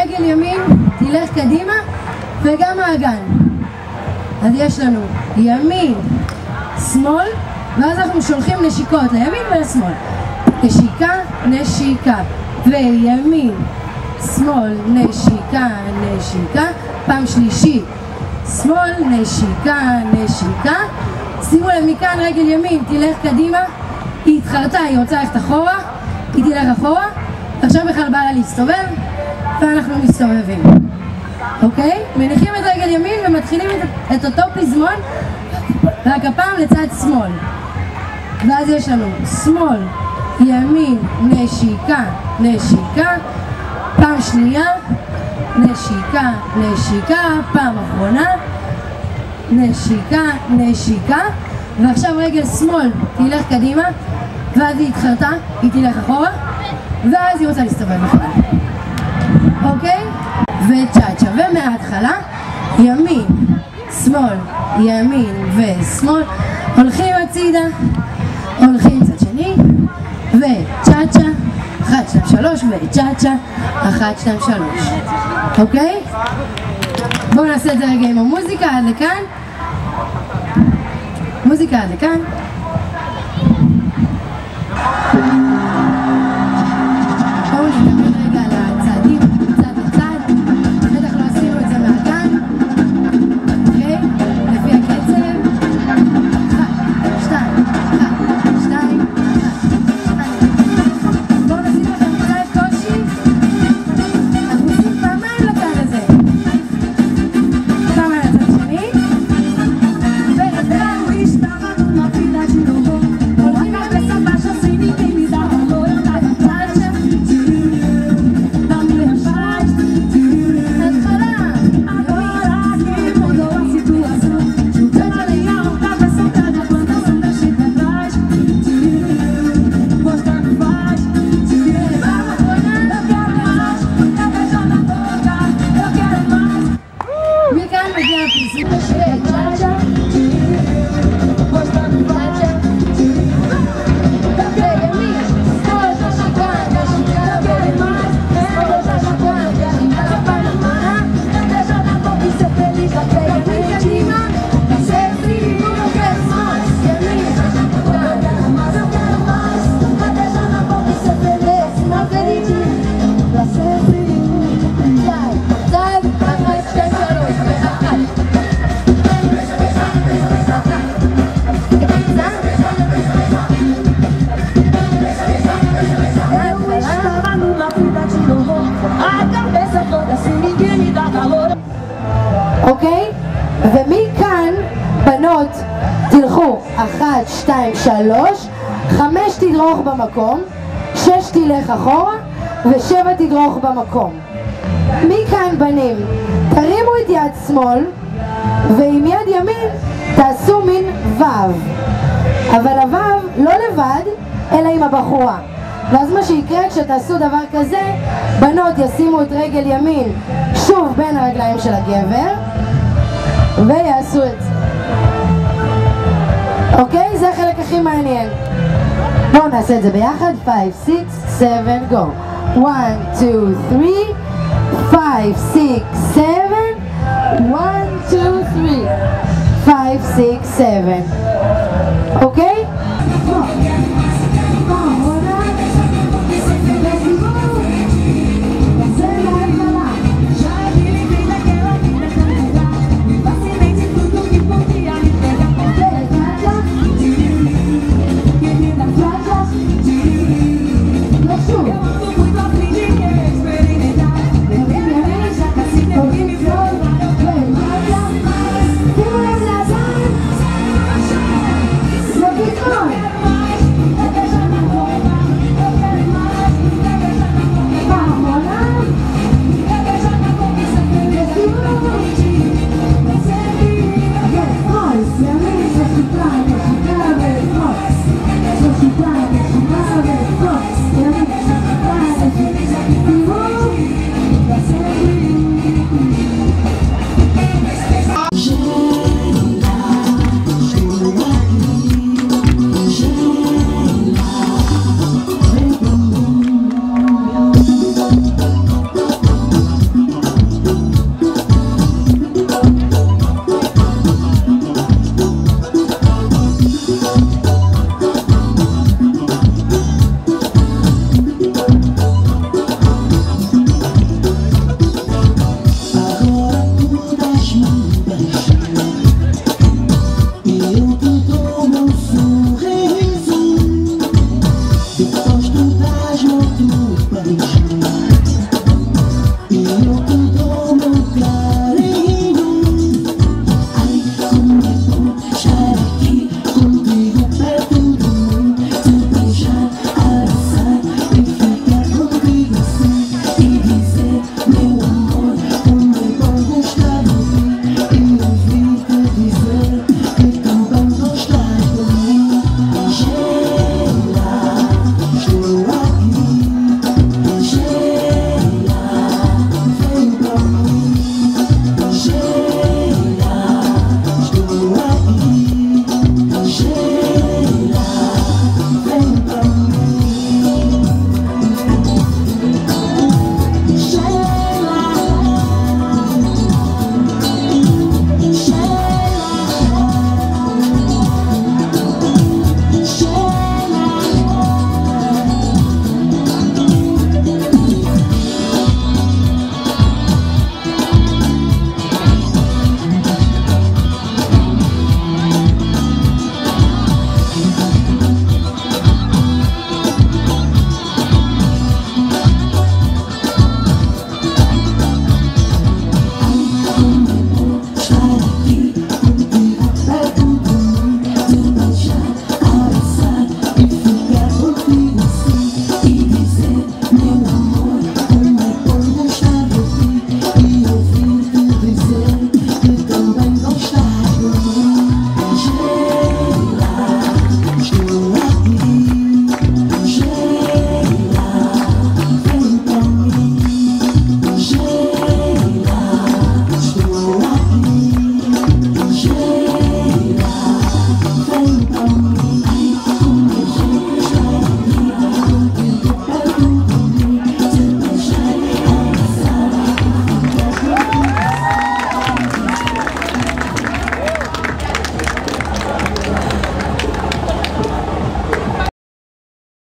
רגל ימין תלך קדימה וגם מעגל. אז יש לנו ימין, שמאל, ואז אנחנו שולחים נשיקות לימין ולשמאל. נשיקה, נשיקה, וימין, שמאל, נשיקה, נשיקה, פעם שלישית, שמאל, נשיקה, נשיקה. שימו לב, מכאן רגל ימין תלך קדימה, היא התחרתה, היא רוצה ללכת אחורה, היא תלך אחורה, עכשיו בכלל בא לה להסתובב, ואנחנו מסתובבים. אוקיי? מניחים את רגל ימין ומתחילים את אותו פזמון, רק הפעם לצד שמאל. ואז יש לנו שמאל, ימין, נשיקה, נשיקה, פעם שנייה, נשיקה, נשיקה, פעם אחרונה, נשיקה, נשיקה, ועכשיו רגל שמאל תלך קדימה, ואז היא התחרתה, היא תלך אחורה, ואז היא רוצה להסתובב בכלל. אוקיי? וצ'אצ'ה, ומההתחלה, ימין, שמאל, ימין ושמאל, הולכים הצידה, הולכים צד שני, וצ'אצ'ה, 1, 2, 3, וצ'אצ'ה, 1, 2, 3. אוקיי? בואו נעשה את זה רגע עם המוזיקה עד לכאן. מוזיקה עד לכאן. בואו נתקבל רגע על הצעדים, צד לצד. בטח לא עשינו את זה מהגן. אוקיי? לפי הקצב. 1, 2, 1, 2, 1. בואו נשים לכם קצת קושי. אנחנו עושים פעמיים לצד הזה. פעמיים לצד שני. אוקיי? ומכאן בנות תלכו 1, 2, 3, 5 תדרוך במקום, 6 תלך אחורה ו7 תדרוך במקום. מכאן בנים תרימו את יד שמאל ועם יד ימין תעשו מין ו', אבל הו' לא לבד אלא עם הבחורה. ואז מה שיקרה כשתעשו דבר כזה, בנות ישימו את רגל ימין שוב בין הרגליים של הגבר ויעשו את זה. אוקיי? זה החלק הכי מעניין. בואו נעשה את זה ביחד. 5, 6, 7, go. 1, 2, 3, 5, 6, 7, 1, 2, 3, 5, 6, 7. אוקיי?